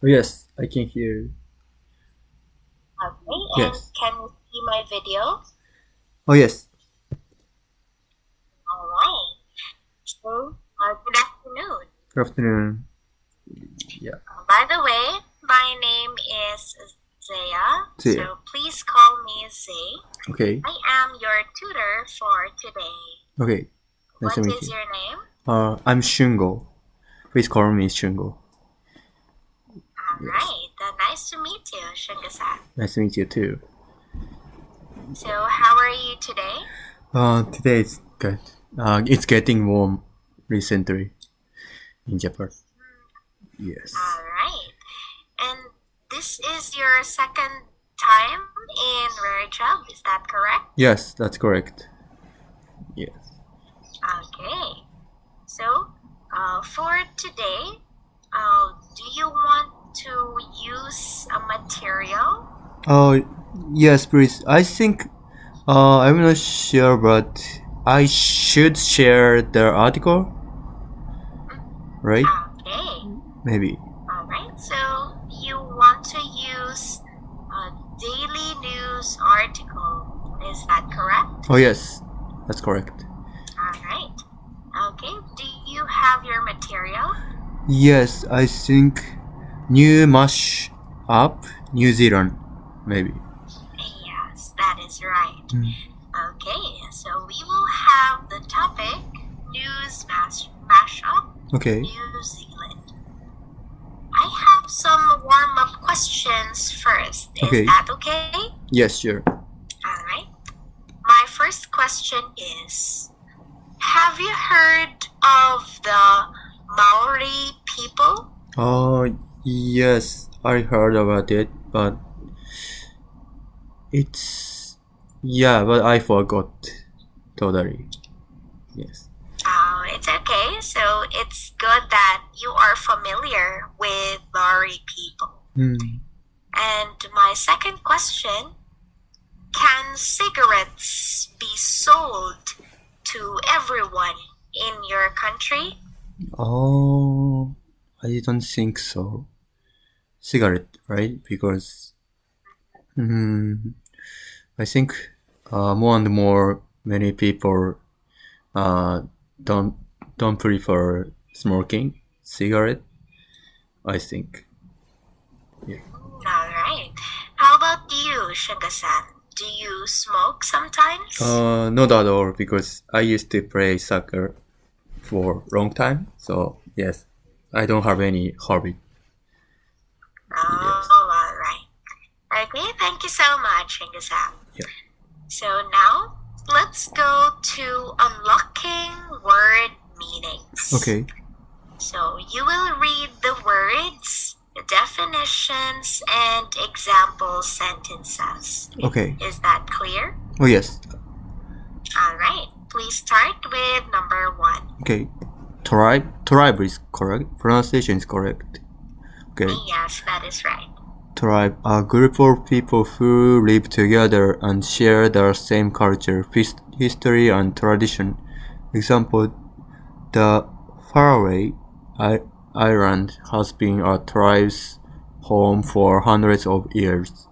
Oh, yes, I can hear. Okay, and Yes. can you see my video? Oh, yes. All right. So, good afternoon. Good afternoon. Yeah. By the way, my name is Zaya, See. so please call me Zay. Okay. I am your tutor for today. Okay. Nice What to meet is you. your name? I'm Shungo. Please call me Shungo. All Yes. right, nice to meet you, Shunga-san. Nice to meet you too. So, how are you today? Today it's good. It's getting warm recently in Japan. Yes. All right. And this is your second time in Rare Job, is that correct? Yes, that's correct. Yes. Okay. So, for today, do you want to use a material? Yes, please. I think I'm not sure, but I should share the article, right? Okay. Maybe. All right. So, you want to use a daily news article, is that correct? Oh, yes, that's correct. All right. Okay. Do you have your material? Yes, I think new mash up New Zealand, maybe. Yes, that is right. Okay, so we will have the topic news mashup, Okay. New Zealand. I have some warm-up questions first. Okay. Is that okay? Yes, sure. All right. My first question is, have you heard of the Maori people? Yes, I heard about it, but but I forgot totally. Yes. Oh, it's okay. So it's good that you are familiar with Maori people. And my second question, can cigarettes be sold to everyone in your country? Oh, I don't think so. Cigarette, right? Because I think more and more many people don't prefer smoking cigarette. I think. Yeah. All right. How about you, Suga-san? Do you smoke sometimes? Not at all, because I used to play soccer for a long time. So yes, I don't have any hobby. Oh, Yes. all right. Okay, thank you so much, Suga-san. Yeah. So now, let's go to unlocking word meanings. Okay. So you will read the words, the definitions, and example sentences. Okay. Is that clear? Oh yes. All right. Please start with number 1. Okay. Tribe is correct. Pronunciation is correct. Okay. Yes, that is right. Tribe, a group of people who live together and share the same culture, history, and tradition. Example, the Faroe Island has been a tribe's home for hundreds of years.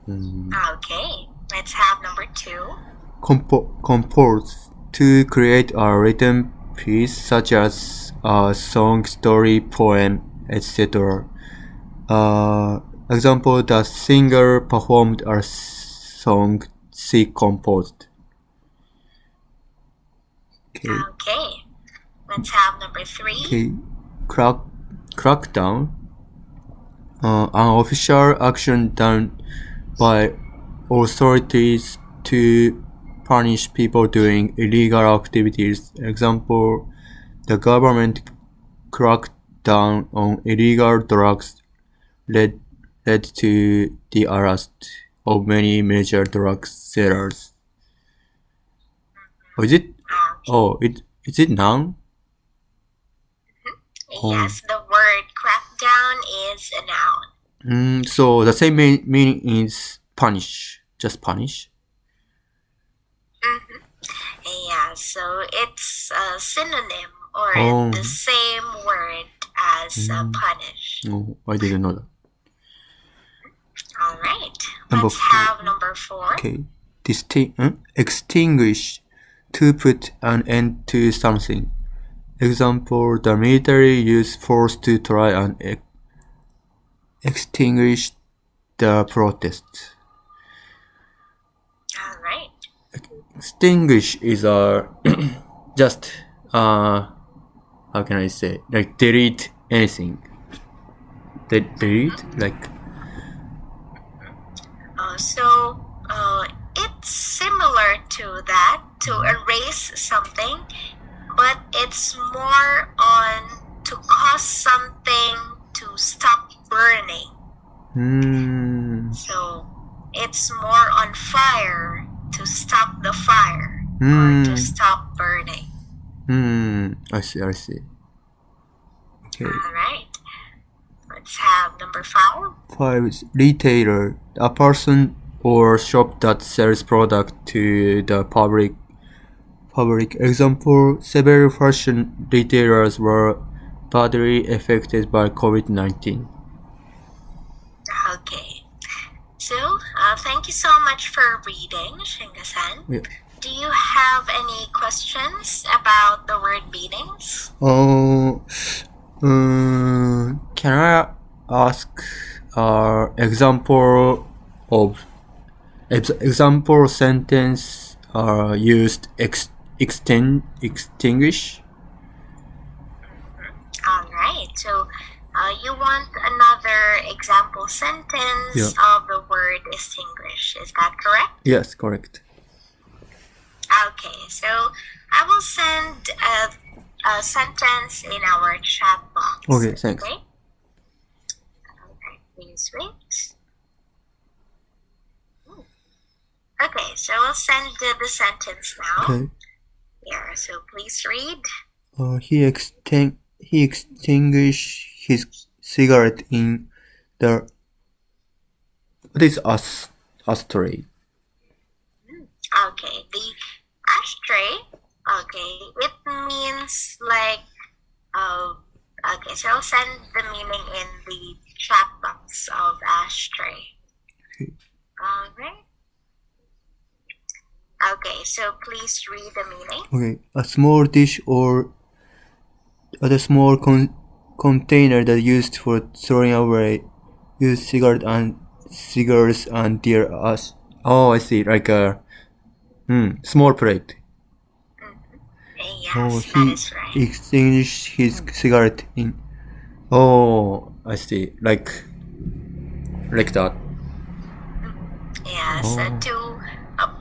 Okay, let's have number 2. Compose to create a written piece such as a song, story, poem, etc. Example, the singer performed a song she composed. Okay, let's have number 3. Okay. Crackdown. An official action done by authorities to punish people doing illegal activities. Example, the government cracked down on illegal drugs led to the arrest of many major drug sellers. Oh, is it? Oh, is it noun? Yes, the word crackdown is a noun. So the same meaning is punish, just punish. Yeah, so it's a synonym or the same word as punish. Oh, I didn't know that. Alright, Number let's 4. have number 4. Okay. Extinguish, to put an end to something. Example, the military used force to try and extinguish the protests. Alright. Extinguish is just how can I say, like delete anything. Delete, like So it's similar to that, to erase something, but it's more on to cause something to stop burning. So it's more on fire, to stop the fire, or to stop burning. I see. Okay. Alright. Let's have number 5. 5 is retailer, a person or shop that sells product to the public. Example, several fashion retailers were badly affected by COVID-19. Okay. So, thank you so much for reading, Shinga-san. Yeah. Do you have any questions about the word meanings? Can I ask example sentence used extinguish? Alright, so you want another example sentence of the word extinguish, is that correct? Yes, correct. Okay, so I will send a sentence in our chat box. Okay, thanks. Okay, please wait. Okay, so I'll send the sentence now. Okay. Here, so please read. He extinguished his cigarette in the. What is ashtray? Okay, the ashtray. Okay, it means like. Okay, so I'll send the meaning in the chat box of ashtray. Okay. Alright. Okay, so please read the meaning. Okay, a small dish or a small container that used for throwing away used cigars and their ash. Oh, I see, like a small plate. Yes, that is right. He extinguished his cigarette in. Oh, I see, like that. Yes, to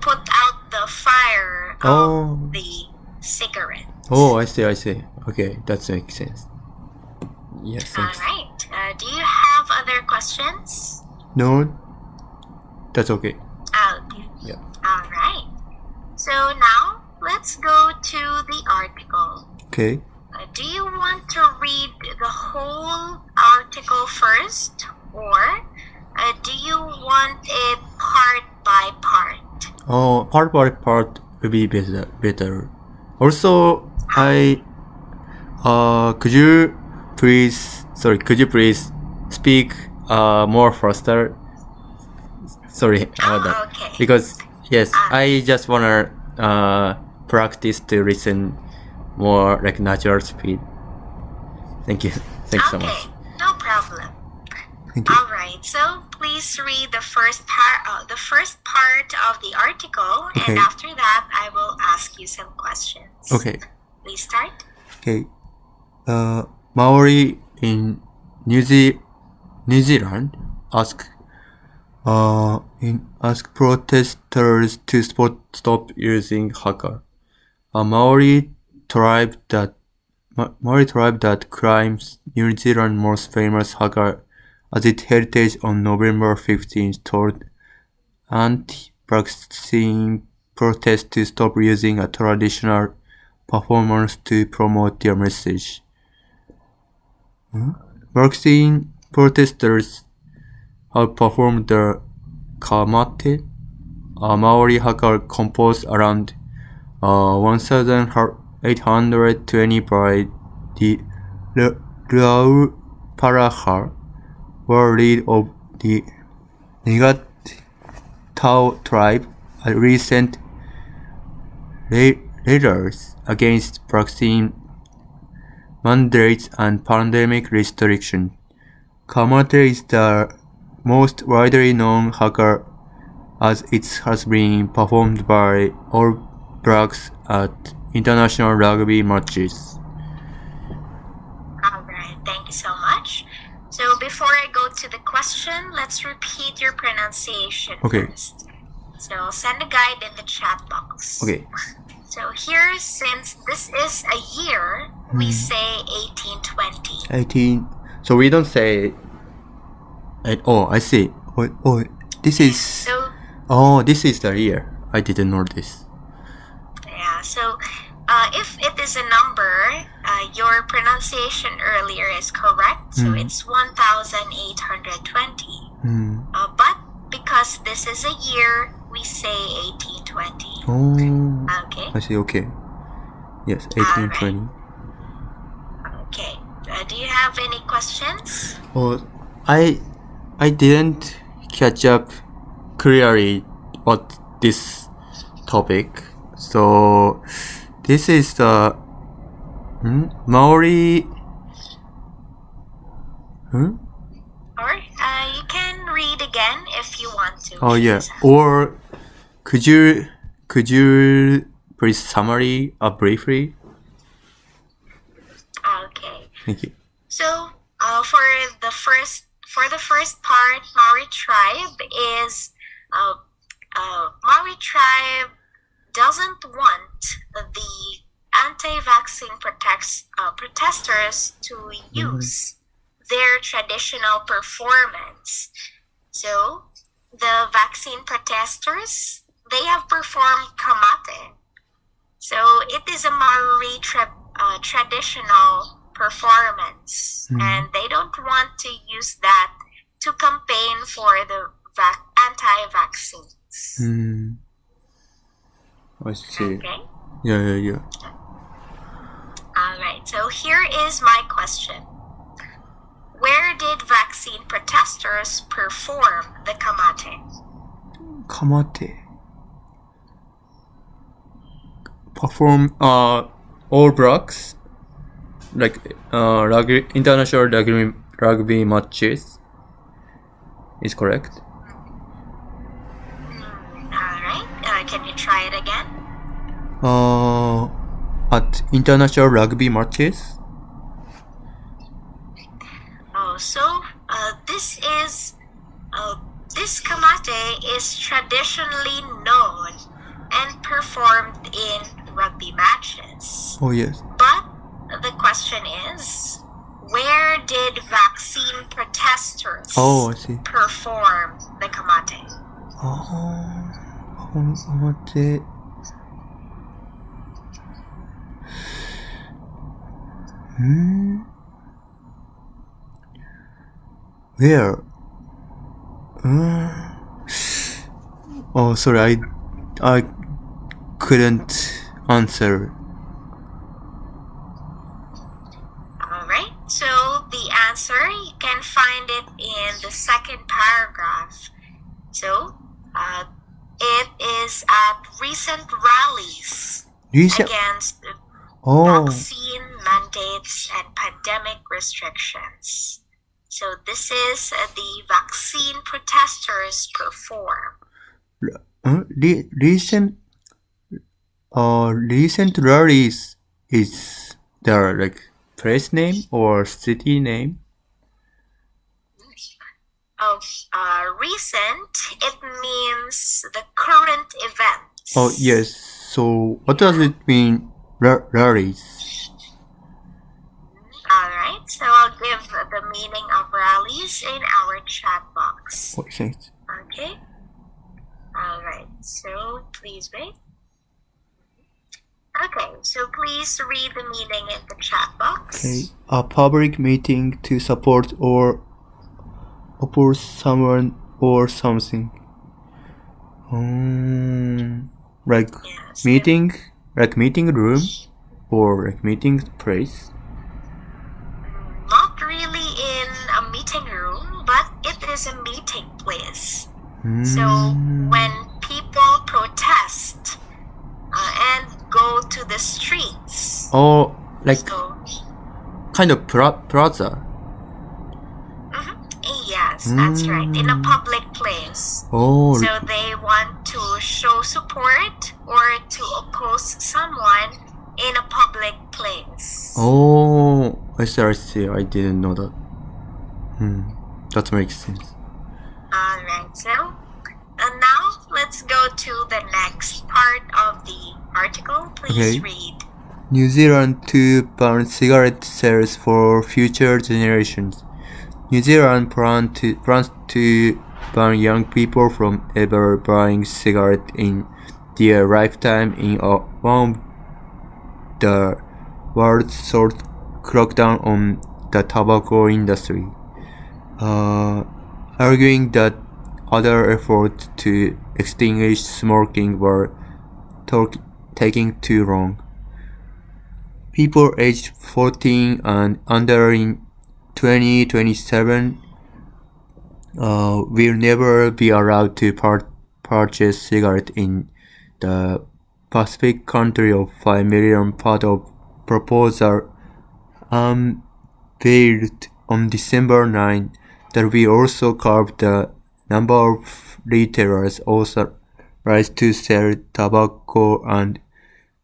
put out the fire of the cigarette. Oh, I see. Okay, that makes sense. Yes, thanks. Alright, do you have other questions? No, that's okay. Okay. Yeah. Alright, so now let's go to the article. Okay. Do you want to read the whole article first, or do you want it part by part? Oh, part by part will be better. Also, could you please speak more faster? Sorry about that. Okay. Because yes, I just wanna practice to listen more like natural speed. Thank you. Thanks so much. Okay, no problem. Thank you. Alright, so please read the first part of the article, Okay. and after that I will ask you some questions. Okay. Please start. Okay. Maori in New Zealand ask protesters to stop using haka. A Maori tribe that claims New Zealand's most famous haka as its heritage on November 15th told anti-vaccine protesters to stop using a traditional performance to promote their message. Vaccine protesters have performed the kamate, a Maori haka composed around 1820 by the Parahar were lead of the Tao tribe, a recent leaders against vaccine mandates and pandemic restriction. Kamate is the most widely known haka, as it has been performed by All Blacks at international rugby matches. Alright, thank you so much. So before I go to the question, let's repeat your pronunciation first. So send a guide in the chat box. Okay. So here, since this is a year, we say 1820. 18. So we don't say. Oh, I see. This is. This is the year. I didn't know this. Yeah. So, if it is a number, your pronunciation earlier is correct. So it's 1820. But because this is a year, we say 1820. Oh. Okay. I see. Okay. Yes, 1820. Right. Okay. Do you have any questions? I didn't catch up clearly what this topic. So this is the Maori. Or you can read again if you want to. Oh yeah. Or could you please summary briefly? Okay. Thank you. So for the first part, Maori tribe is Maori tribe doesn't want the anti-vaccine protesters to use their traditional performance. So the vaccine protesters, they have performed kamate. So it is a Maori traditional performance, and they don't want to use that to campaign for the anti-vaccines. I see. Okay. Yeah. All right. So here is my question. Where did vaccine protesters perform the kamate? Kamate. Perform All Blacks, like international rugby matches. Is correct? Alright. Can you try it again? At international rugby matches. So this kamate is traditionally known and performed in rugby matches. Oh yes. But the question is, where did vaccine protesters I see. perform the kamate? Kamate. Where? Sorry, I couldn't answer. Alright, so the answer, you can find it in the second paragraph. So, it is at recent rallies against vaccine mandates and pandemic restrictions. So this is the vaccine protesters perform. Recent rallies is their like place name or city name? Recent, it means the current events. Oh yes. So what does it mean? Rallies. Alright, so I'll give the meaning of rallies in our chat box. Okay. Okay. Alright, so please wait. Okay, so please read the meaning in the chat box. Okay. A public meeting to support or oppose someone or something. Like meeting, like meeting room or like meeting place. Not really in a meeting room, but it is a meeting place. So when people protest and go to the streets. Oh, like So, kind of plaza. yes, that's right. In a public place. Oh, So they want to show support or to oppose someone in a public place. oh, I see. I didn't know that. That makes sense. Alright, so now let's go to the next part of the article. Please Okay. read. New Zealand to ban cigarette sales for future generations. New Zealand plans to ban young people from ever buying cigarettes in their lifetime in one of the world's short crackdown on the tobacco industry, arguing that other efforts to extinguish smoking were taking too long. People aged 14 and under in 2027 will never be allowed to purchase cigarettes in the Pacific country of 5 million, part of proposal unveiled on December 9 that will also curb the number of retailers authorized to sell tobacco and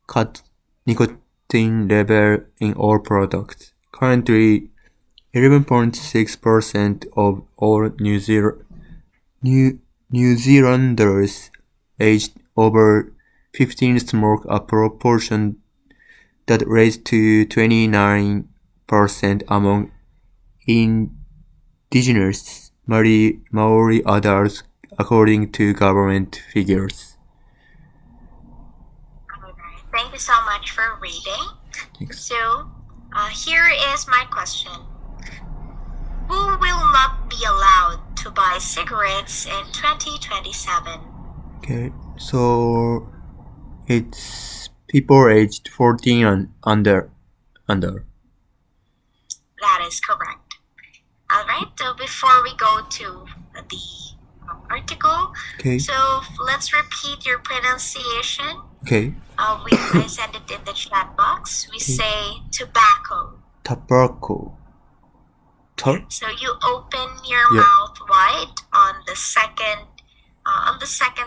cut nicotine level in all products. Currently, 11.6% of all New Zealanders aged over 15 smoke, a proportion that raised to 29% among indigenous Maori adults, according to government figures. Alright, thank you so much for reading. Thanks. So, here is my question. Who will not be allowed to buy cigarettes in 2027? Okay, so it's people aged 14 and under. That is correct. Alright, so before we go to the article, Okay, so let's repeat your pronunciation. okay. I send it in the chat box. We say tobacco. Tobacco. So you open your Yeah. mouth wide on the second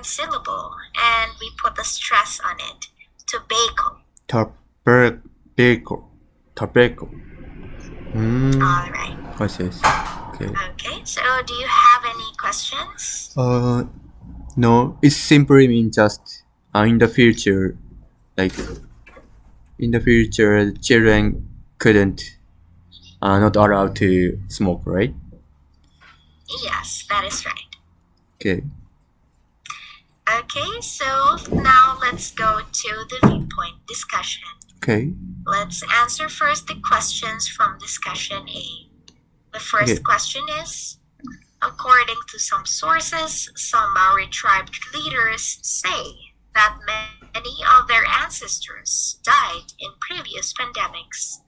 syllable, and we put the stress on it. Tobacco. Tobacco. All right. I see. Okay. Okay. So do you have any questions? No, it simply means just in the future, like in the future, children couldn't not allowed to smoke, right? Yes, that is right. Okay. Okay. So now let's go to the viewpoint discussion. Okay. Let's answer first the questions from discussion A. The first Okay. question is, according to some sources, some Maori tribe leaders say that many of their ancestors died in previous pandemics,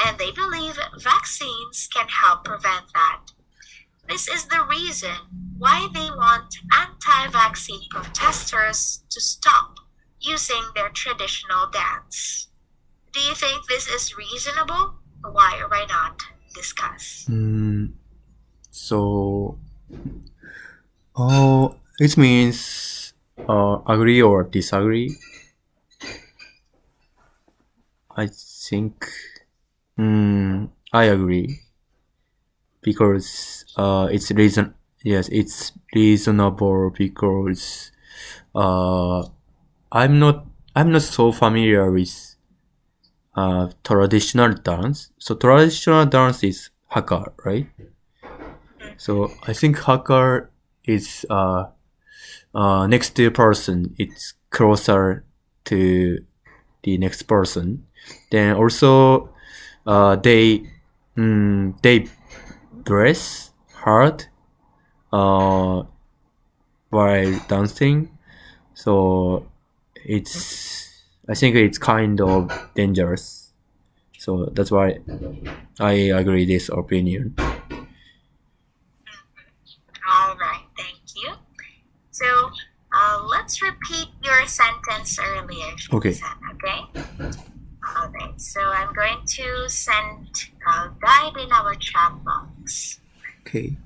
and they believe vaccines can help prevent that. This is the reason why they want anti-vaccine protesters to stop using their traditional dance. Do you think this is reasonable? Why or why not? Discuss. So, it means agree or disagree. I think I agree because it's reason. Yes, it's reasonable because I'm not so familiar with traditional dance. So traditional dance is haka, right? So I think haka is next to person. It's closer to the next person. Then also they breathe hard while dancing. So I think it's kind of dangerous. So that's why I agree this opinion. let's repeat your sentence earlier, Okay. Shin-san, okay? Alright, so I'm going to send a guide in our chat box. Okay.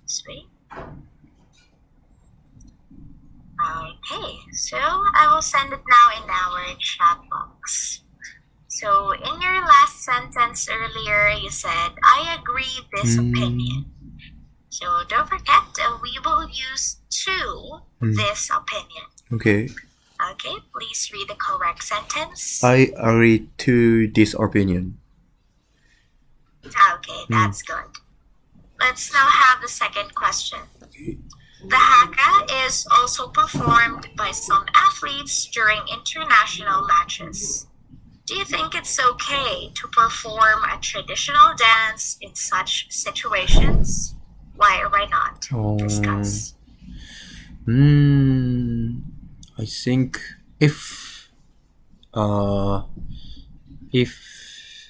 Sweet. Okay, so I will send it now in our chat box. So in your last sentence earlier, you said, I agree this opinion. So don't forget, we will use to this opinion. Okay. Okay, please read the correct sentence. I agree to this opinion. Okay, that's good. Let's now have the second question. The haka is also performed by some athletes during international matches. Do you think it's okay to perform a traditional dance in such situations? Why or why not? Discuss. I think if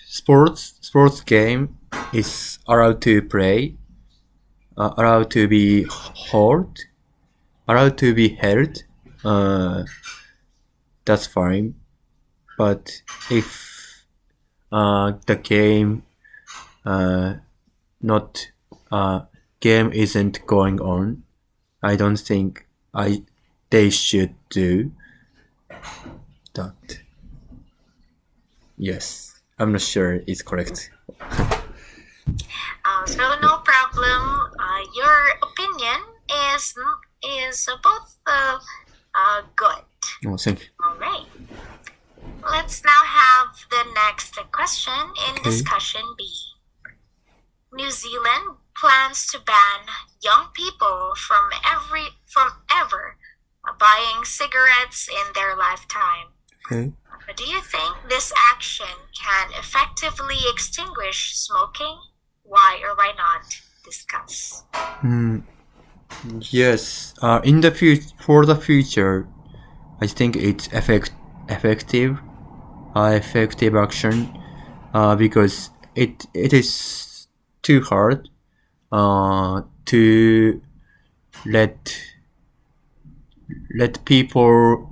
sports game is allowed to play, allowed to be held, that's fine. But if the game isn't going on, I don't think they should do that. Yes, I'm not sure it's correct. So no problem. Your opinion is both good. Oh, thank you. All right. Let's now have the next question in discussion B. New Zealand plans to ban young people from ever buying cigarettes in their lifetime. Okay. Do you think this action can effectively extinguish smoking? Why or why not? Discuss. Yes. For the future, I think it's effective action, because it is too hard to let people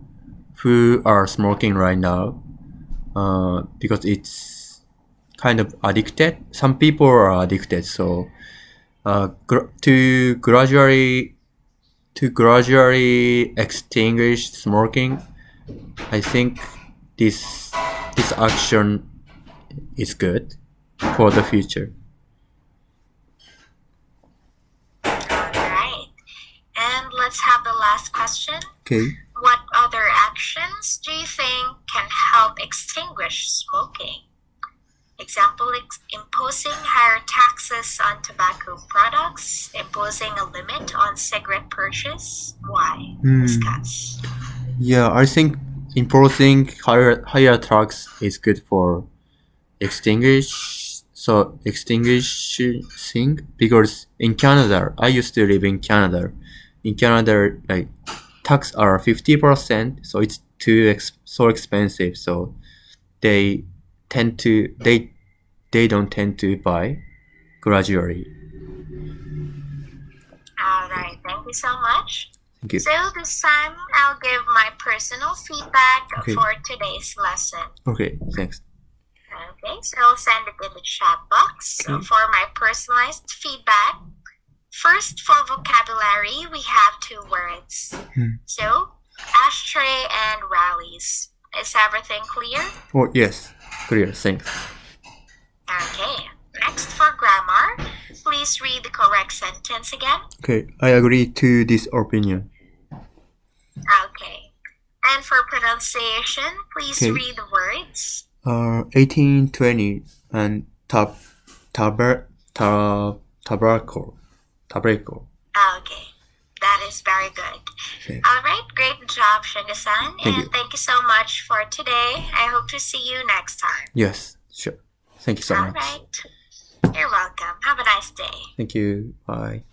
who are smoking right now, because it's kind of addicted. Some people are addicted, so to gradually extinguish smoking, I think this action is good for the future. Alright. And let's have the last question. Okay. What other actions do you think can help extinguish smoking? Example, imposing higher taxes on tobacco products, imposing a limit on cigarette purchase. Why? Discuss. Yeah, I think imposing higher tax is good for extinguishing, because in Canada, I used to live in Canada. In Canada, like tax are 50%, so it's so expensive. So they don't tend to buy gradually. Alright, thank you so much. Thank you. So this time, I'll give my personal feedback for today's lesson. Okay, thanks. Okay, so I'll send it in the chat box. So for my personalized feedback, first for vocabulary, we have 2 words. So, ashtray and rallies. Is everything clear? Oh, yes, clear, thanks. Okay, next for grammar, please read the correct sentence again. Okay, I agree to this opinion. Okay, and for pronunciation, please read the words. 1820 and tobacco. Okay, that is very good. Okay. Alright, great job, Shinga-san. Thank you. Thank you so much for today. I hope to see you next time. Yes, sure. Thank you so much. Alright, you're welcome. Have a nice day. Thank you. Bye.